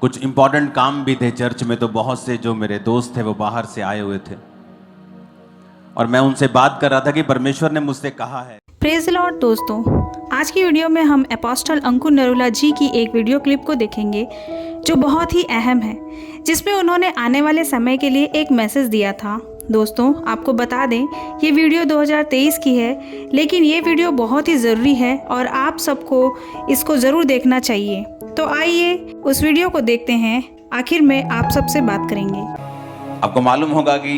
कुछ इम्पोर्टेंट काम भी थे चर्च में, तो बहुत से जो मेरे दोस्त थे वो बाहर से आए हुए थे और मैं उनसे बात कर रहा था कि परमेश्वर ने मुझसे कहा है। प्रेज द लॉर्ड दोस्तों, आज की वीडियो में हम अपोस्टल अंकुर नरूला जी की एक वीडियो क्लिप को देखेंगे जो बहुत ही अहम है, जिसमें उन्होंने आने वाले समय के लिए एक मैसेज दिया था। दोस्तों, आपको बता दें ये वीडियो 2023 की है, लेकिन ये वीडियो बहुत ही ज़रूरी है और आप सबको इसको ज़रूर देखना चाहिए। तो आइए उस वीडियो को देखते हैं। आखिर में आप सबसे बात करेंगे। आपको मालूम होगा कि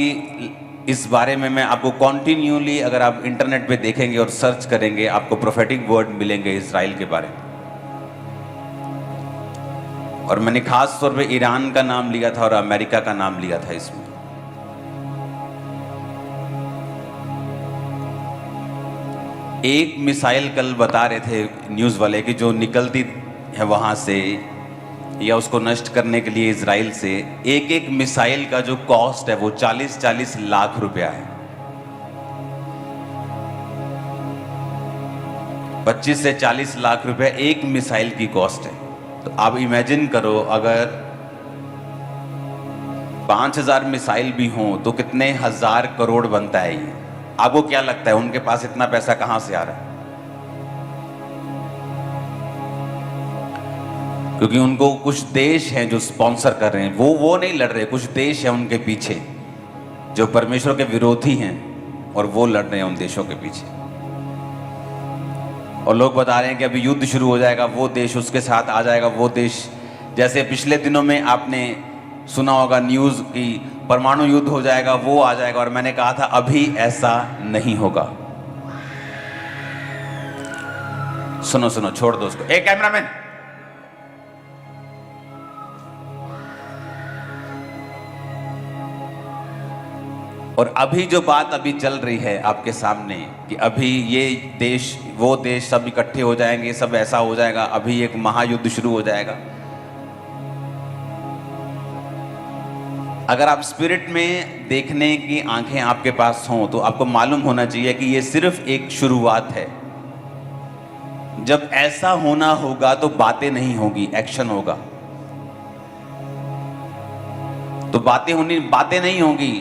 इस बारे में मैं आपको कॉन्टिन्यूली, अगर आप इंटरनेट पे देखेंगे और सर्च करेंगे, आपको प्रोफेटिक वर्ड मिलेंगे इजराइल के बारे में। और मैंने खास तौर पे ईरान का नाम लिया था और अमेरिका का नाम लिया था इसमें। एक मिसाइल कल बता रहे थे न्यूज़ वाले कि जो निकलती है वहाँ से या उसको नष्ट करने के लिए इजराइल से, एक एक मिसाइल का जो कॉस्ट है वो 40-40 लाख रुपया है। 25 से 40 लाख रुपया एक मिसाइल की कॉस्ट है। तो आप इमेजिन करो, अगर 5000 मिसाइल भी हों तो कितने हजार करोड़ बनता है ये। आपको क्या लगता है उनके पास इतना पैसा कहां से आ रहा है? क्योंकि उनको कुछ देश हैं जो स्पॉन्सर कर रहे हैं। वो नहीं लड़ रहे, कुछ देश हैं उनके पीछे जो परमेश्वर के विरोधी हैं और वो लड़ रहे हैं उन देशों के पीछे। और लोग बता रहे हैं कि अभी युद्ध शुरू हो जाएगा, वो देश उसके साथ आ जाएगा, वो देश। जैसे पिछले दिनों में आपने सुना होगा न्यूज़ की परमाणु युद्ध हो जाएगा, वो आ जाएगा। और मैंने कहा था अभी ऐसा नहीं होगा। सुनो सुनो, छोड़ दो उसको। एक कैमरामैन, और अभी जो बात अभी चल रही है आपके सामने कि अभी ये देश वो देश सब इकट्ठे हो जाएंगे, सब ऐसा हो जाएगा, अभी एक महायुद्ध शुरू हो जाएगा। अगर आप स्पिरिट में देखने की आंखें आपके पास हों तो आपको मालूम होना चाहिए कि ये सिर्फ एक शुरुआत है। जब ऐसा होना होगा तो बातें नहीं होगी, एक्शन होगा। तो बातें नहीं होगी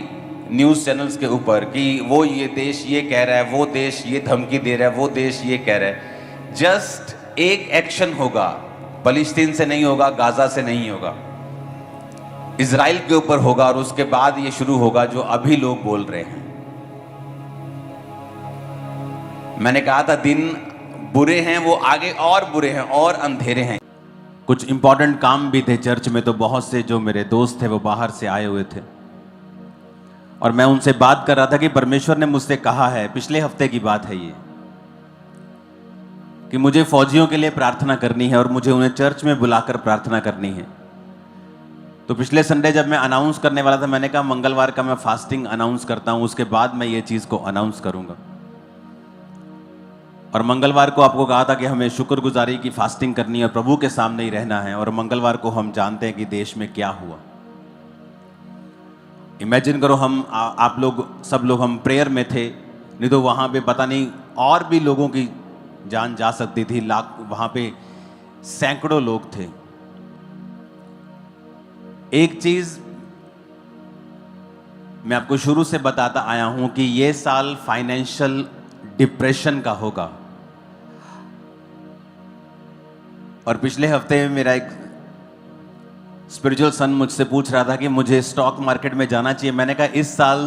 न्यूज़ चैनल्स के ऊपर कि वो ये देश ये कह रहा है, वो देश ये धमकी दे रहा है, वो देश ये कह रहा है। जस्ट एक एक्शन होगा। फलस्तीन से नहीं होगा, गाजा से नहीं होगा, इजराइल के ऊपर होगा। और उसके बाद ये शुरू होगा जो अभी लोग बोल रहे हैं। मैंने कहा था दिन बुरे हैं, वो आगे और बुरे हैं और अंधेरे हैं। कुछ इंपॉर्टेंट काम भी थे चर्च में, तो बहुत से जो मेरे दोस्त थे वो बाहर से आए हुए थे और मैं उनसे बात कर रहा था कि परमेश्वर ने मुझसे कहा है, पिछले हफ्ते की बात है ये, कि मुझे फौजियों के लिए प्रार्थना करनी है और मुझे उन्हें चर्च में बुलाकर प्रार्थना करनी है। तो पिछले संडे जब मैं अनाउंस करने वाला था, मैंने कहा मंगलवार का मैं फास्टिंग अनाउंस करता हूं, उसके बाद मैं ये चीज को अनाउंस करूंगा। और मंगलवार को आपको कहा था कि हमें शुक्रगुजारी की फास्टिंग करनी है और प्रभु के सामने ही रहना है। और मंगलवार को हम जानते हैं कि देश में क्या हुआ। इमेजिन करो, हम आप लोग सब लोग हम प्रेयर में थे, नहीं तो वहाँ पे पता नहीं और भी लोगों की जान जा सकती थी। लाख वहाँ पे सैकड़ों लोग थे। एक चीज मैं आपको शुरू से बताता आया हूं कि ये साल फाइनेंशियल डिप्रेशन का होगा। और पिछले हफ्ते में मेरा एक स्पिरिचुअल सन मुझसे पूछ रहा था कि मुझे स्टॉक मार्केट में जाना चाहिए। मैंने कहा इस साल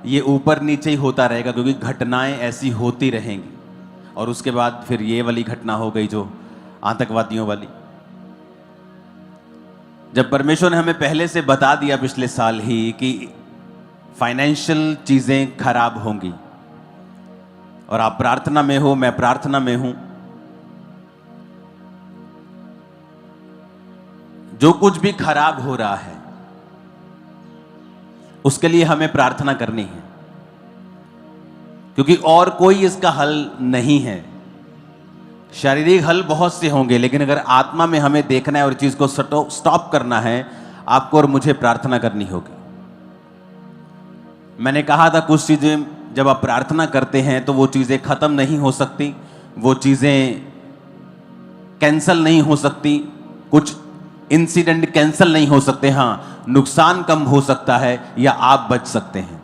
ये ऊपर नीचे ही होता रहेगा, क्योंकि घटनाएं ऐसी होती रहेंगी। और उसके बाद फिर ये वाली घटना हो गई जो आतंकवादियों वाली। जब परमेश्वर ने हमें पहले से बता दिया पिछले साल ही कि फाइनेंशियल चीजें खराब होंगी और आप प्रार्थना में हो, मैं प्रार्थना में हूं, जो कुछ भी खराब हो रहा है उसके लिए हमें प्रार्थना करनी है, क्योंकि और कोई इसका हल नहीं है। शारीरिक हल बहुत से होंगे, लेकिन अगर आत्मा में हमें देखना है और चीज को स्टॉप करना है, आपको और मुझे प्रार्थना करनी होगी। मैंने कहा था कुछ चीजें जब आप प्रार्थना करते हैं तो वो चीजें खत्म नहीं हो सकती, वो चीजें कैंसल नहीं हो सकती, कुछ इंसिडेंट कैंसिल नहीं हो सकते, हाँ नुकसान कम हो सकता है या आप बच सकते हैं।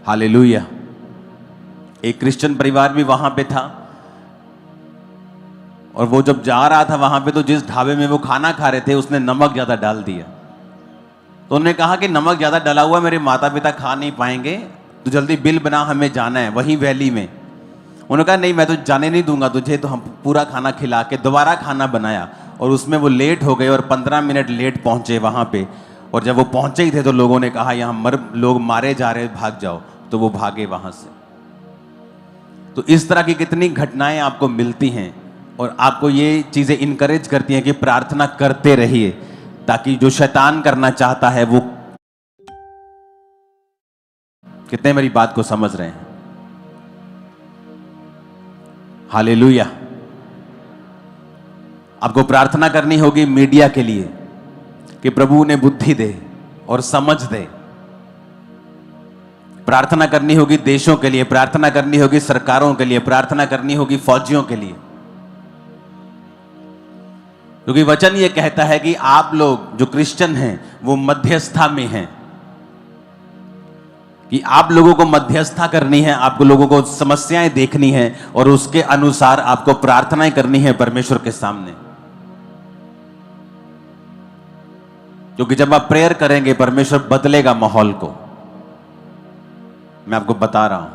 हालेलुया। एक क्रिश्चियन परिवार भी वहां पे था और वो जब जा रहा था वहां पे, तो जिस ढाबे में वो खाना खा रहे थे उसने नमक ज्यादा डाल दिया। तो उन्होंने कहा कि नमक ज्यादा डाला हुआ मेरे माता पिता खा नहीं पाएंगे, तो जल्दी बिल बना, हमें जाना है वहीं वैली में। उन्होंने कहा नहीं मैं तो जाने नहीं दूंगा तुझे, तो हम पूरा खाना खिला के दोबारा खाना बनाया और उसमें वो लेट हो गए और 15 मिनट लेट पहुंचे वहां पे। और जब वो पहुंचे ही थे तो लोगों ने कहा यहाँ लोग मारे जा रहे, भाग जाओ, तो वो भागे वहां से। तो इस तरह की कितनी घटनाएं आपको मिलती हैं और आपको ये चीजें इनकरेज करती हैं कि प्रार्थना करते रहिए, ताकि जो शैतान करना चाहता है वो। कितने मेरी बात को समझ रहे हैं? हालेलुया। आपको प्रार्थना करनी होगी मीडिया के लिए कि प्रभु उन्हें बुद्धि दे और समझ दे। प्रार्थना करनी होगी देशों के लिए, प्रार्थना करनी होगी सरकारों के लिए, प्रार्थना करनी होगी फौजियों के लिए, क्योंकि वचन ये कहता है कि आप लोग जो क्रिश्चियन हैं वो मध्यस्थता में हैं, कि आप लोगों को मध्यस्थता करनी है, आपको लोगों को समस्याएं देखनी है और उसके अनुसार आपको प्रार्थनाएं करनी है परमेश्वर के सामने। क्योंकि जब आप प्रेयर करेंगे परमेश्वर बदलेगा माहौल को। मैं आपको बता रहा हूं,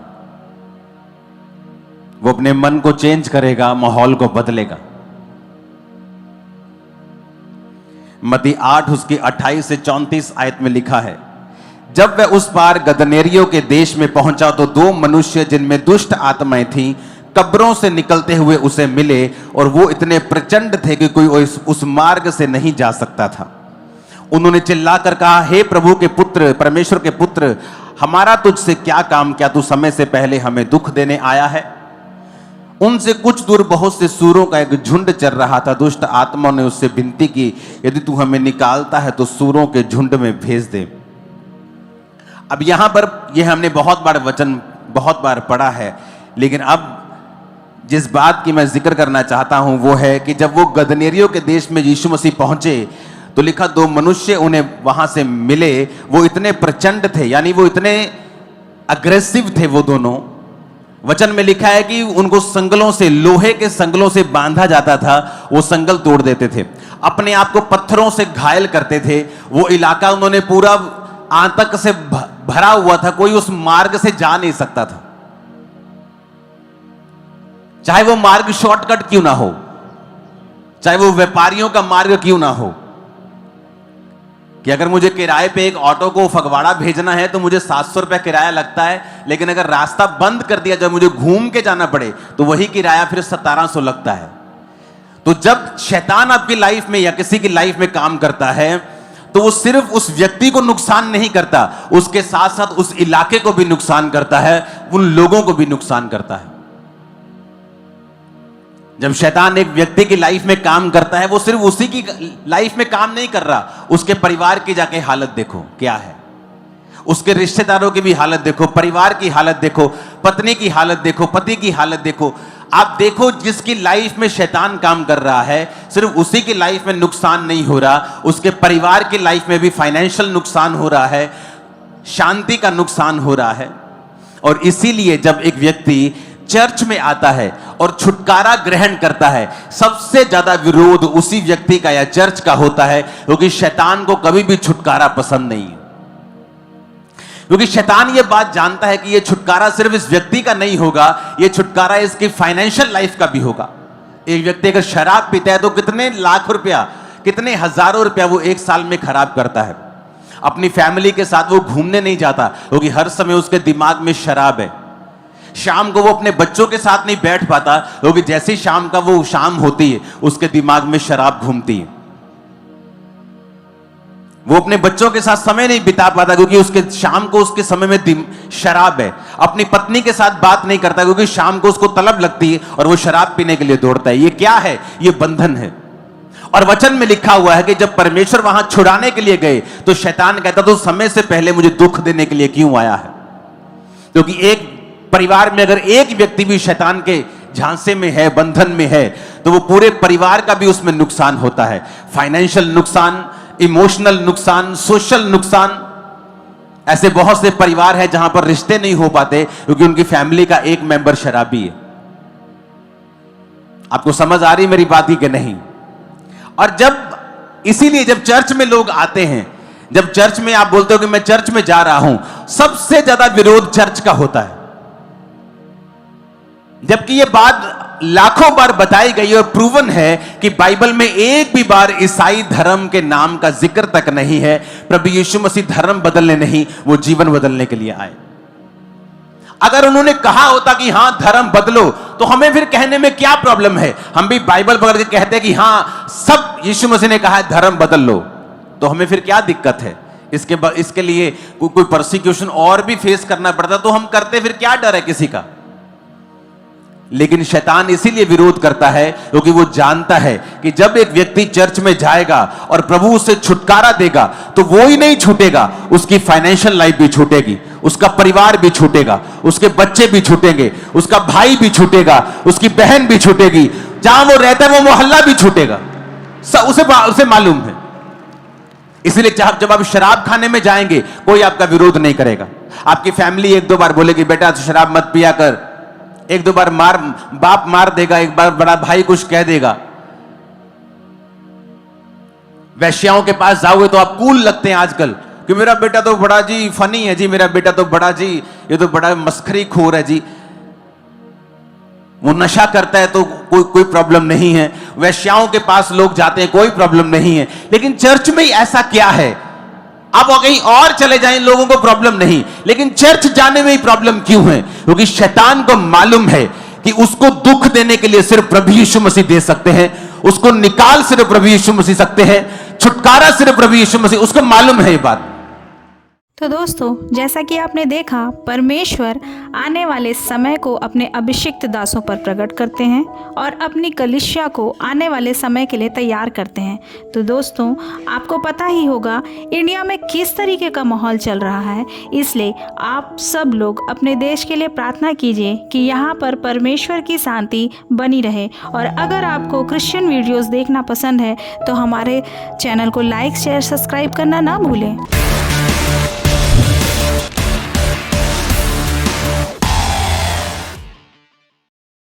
वो अपने मन को चेंज करेगा, माहौल को बदलेगा। मत्ती 8 उसकी 28 से 34 आयत में लिखा है, जब वह उस पार गदनेरियों के देश में पहुंचा तो 2 मनुष्य जिनमें दुष्ट आत्माएं थीं कब्रों से निकलते हुए उसे मिले, और वो इतने प्रचंड थे कि कोई उस मार्ग से नहीं जा सकता था। उन्होंने चिल्लाकर कहा, हे प्रभु के पुत्र, परमेश्वर के पुत्र, हमारा तुझसे क्या काम, क्या तू समय से पहले हमें दुख देने आया है? उनसे कुछ दूर बहुत से सूरों का एक झुंड चल रहा था। दुष्ट आत्माओं ने उससे विनती की, यदि तू हमें निकालता है तो सूरों के झुंड में भेज दे। अब यहां पर यह हमने बहुत बार वचन बहुत बार पढ़ा है, लेकिन अब जिस बात की मैं जिक्र करना चाहता हूं वो है कि जब वो गदनेरियों के देश में यीशु मसीह पहुंचे तो लिखा 2 मनुष्य उन्हें वहां से मिले। वो इतने प्रचंड थे, यानी वो इतने अग्रेसिव थे वो दोनों। वचन में लिखा है कि उनको संगलों से, लोहे के संगलों से बांधा जाता था, वो संगल तोड़ देते थे, अपने आप को पत्थरों से घायल करते थे। वो इलाका उन्होंने पूरा आतंक से भरा हुआ था, कोई उस मार्ग से जा नहीं सकता था, चाहे वो मार्ग शॉर्टकट क्यों ना हो, चाहे वो व्यापारियों का मार्ग क्यों ना हो। कि अगर मुझे किराए पे एक ऑटो को फगवाड़ा भेजना है तो मुझे 700 रुपया किराया लगता है, लेकिन अगर रास्ता बंद कर दिया, जब मुझे घूम के जाना पड़े तो वही किराया फिर 1700 लगता है। तो जब शैतान आपकी लाइफ में या किसी की लाइफ में काम करता है तो वो सिर्फ उस व्यक्ति को नुकसान नहीं करता, उसके साथ साथ उस इलाके को भी नुकसान करता है, उन लोगों को भी नुकसान करता है। जब शैतान एक व्यक्ति की लाइफ में काम करता है, वो सिर्फ उसी की लाइफ में काम नहीं कर रहा, उसके परिवार की जाके हालत देखो क्या है, उसके रिश्तेदारों की भी हालत देखो, परिवार की हालत देखो, पत्नी की हालत देखो, पति की हालत देखो। आप देखो जिसकी लाइफ में शैतान काम कर रहा है, सिर्फ उसी की लाइफ में नुकसान नहीं हो रहा, उसके परिवार की लाइफ में भी फाइनेंशियल नुकसान हो रहा है, शांति का नुकसान हो रहा है। और इसीलिए जब एक व्यक्ति चर्च में आता है और छुटकारा ग्रहण करता है, सबसे ज्यादा विरोध उसी व्यक्ति का या चर्च का होता है, क्योंकि शैतान को कभी भी छुटकारा पसंद नहीं है। क्योंकि शैतान ये बात जानता है कि ये छुटकारा सिर्फ इस व्यक्ति का नहीं होगा, ये छुटकारा इसकी फाइनेंशियल लाइफ का भी होगा। एक व्यक्ति अगर शराब पीता है तो कितने लाख रुपया, कितने हजारों रुपया वो एक साल में खराब करता है। अपनी फैमिली के साथ वो घूमने नहीं जाता क्योंकि हर समय उसके दिमाग में शराब है। शाम को वो अपने बच्चों के साथ नहीं बैठ पाता क्योंकि जैसी शाम का वो शाम होती है उसके दिमाग में शराब घूमती है। वो अपने बच्चों के साथ समय नहीं बिता पाता क्योंकि उसके शाम को उसके समय में शराब है। अपनी पत्नी के साथ बात नहीं करता क्योंकि शाम को उसको तलब लगती है और वो शराब पीने के लिए दौड़ता है। ये क्या है? ये बंधन है। और वचन में लिखा हुआ है कि जब परमेश्वर वहां छुड़ाने के लिए गए तो शैतान कहता तो समय से पहले मुझे दुख देने के लिए क्यों आया है? क्योंकि एक परिवार में अगर एक व्यक्ति भी शैतान के झांसे में है, बंधन में है, तो वो पूरे परिवार का भी उसमें नुकसान होता है। फाइनेंशियल नुकसान, इमोशनल नुकसान, सोशल नुकसान। ऐसे बहुत से परिवार हैं जहां पर रिश्ते नहीं हो पाते क्योंकि उनकी फैमिली का एक मेंबर शराबी है। आपको समझ आ रही मेरी बात ही कि नहीं? और इसीलिए जब चर्च में लोग आते हैं, जब चर्च में आप बोलते हो कि मैं चर्च में जा रहा हूं, सबसे ज्यादा विरोध चर्च का होता है। जबकि यह बात लाखों बार बताई गई और प्रूवन है कि बाइबल में एक भी बार ईसाई धर्म के नाम का जिक्र तक नहीं है। प्रभु यीशु मसीह धर्म बदलने नहीं, वो जीवन बदलने के लिए आए। अगर उन्होंने कहा होता कि हां धर्म बदलो, तो हमें फिर कहने में क्या प्रॉब्लम है? हम भी बाइबल पकड़ के कहते हैं कि हां सब यीशु मसीह ने कहा है धर्म बदल लो, तो हमें फिर क्या दिक्कत है? इसके लिए कोई परसिक्यूशन और भी फेस करना पड़ता तो हम करते, फिर क्या डर है किसी का? लेकिन शैतान इसीलिए विरोध करता है क्योंकि वो जानता है कि जब एक व्यक्ति चर्च में जाएगा और प्रभु उसे छुटकारा देगा, तो वो ही नहीं छूटेगा, उसकी फाइनेंशियल लाइफ भी छूटेगी, उसका परिवार भी छूटेगा, उसके बच्चे भी छूटेंगे, उसका भाई भी छूटेगा, उसकी बहन भी छूटेगी, जहां वो रहता है वो मोहल्ला भी छूटेगा। उसे मालूम है। इसलिए जब आप शराब खाने में जाएंगे, कोई आपका विरोध नहीं करेगा। आपकी फैमिली एक दो बार बोलेगी बेटा शराब मत पिया कर, एक दो बार बाप मार देगा, एक बार बड़ा भाई कुछ कह देगा। वैश्याओं के पास जाओगे तो आप कूल लगते हैं आजकल कि मेरा बेटा तो बड़ा जी फनी है जी, मेरा बेटा तो बड़ा जी ये तो बड़ा मस्खरी खोर है जी, वो नशा करता है तो कोई प्रॉब्लम नहीं है। वैश्याओं के पास लोग जाते हैं, कोई प्रॉब्लम नहीं है। लेकिन चर्च में ऐसा क्या है? आप कहीं और चले जाएं, लोगों को प्रॉब्लम नहीं, लेकिन चर्च जाने में ही प्रॉब्लम क्यों है? क्योंकि शैतान को मालूम है कि उसको दुख देने के लिए सिर्फ प्रभु यीशु मसीह दे सकते हैं, उसको निकाल सिर्फ प्रभु यीशु मसीह सकते हैं, छुटकारा सिर्फ प्रभु यीशु मसीह, उसको मालूम है ये बात। तो दोस्तों, जैसा कि आपने देखा, परमेश्वर आने वाले समय को अपने अभिषिक्त दासों पर प्रकट करते हैं और अपनी कलीसिया को आने वाले समय के लिए तैयार करते हैं। तो दोस्तों, आपको पता ही होगा इंडिया में किस तरीके का माहौल चल रहा है, इसलिए आप सब लोग अपने देश के लिए प्रार्थना कीजिए कि यहाँ पर परमेश्वर की शांति बनी रहे। और अगर आपको क्रिश्चियन वीडियोज़ देखना पसंद है तो हमारे चैनल को लाइक, शेयर, सब्सक्राइब करना ना भूलें।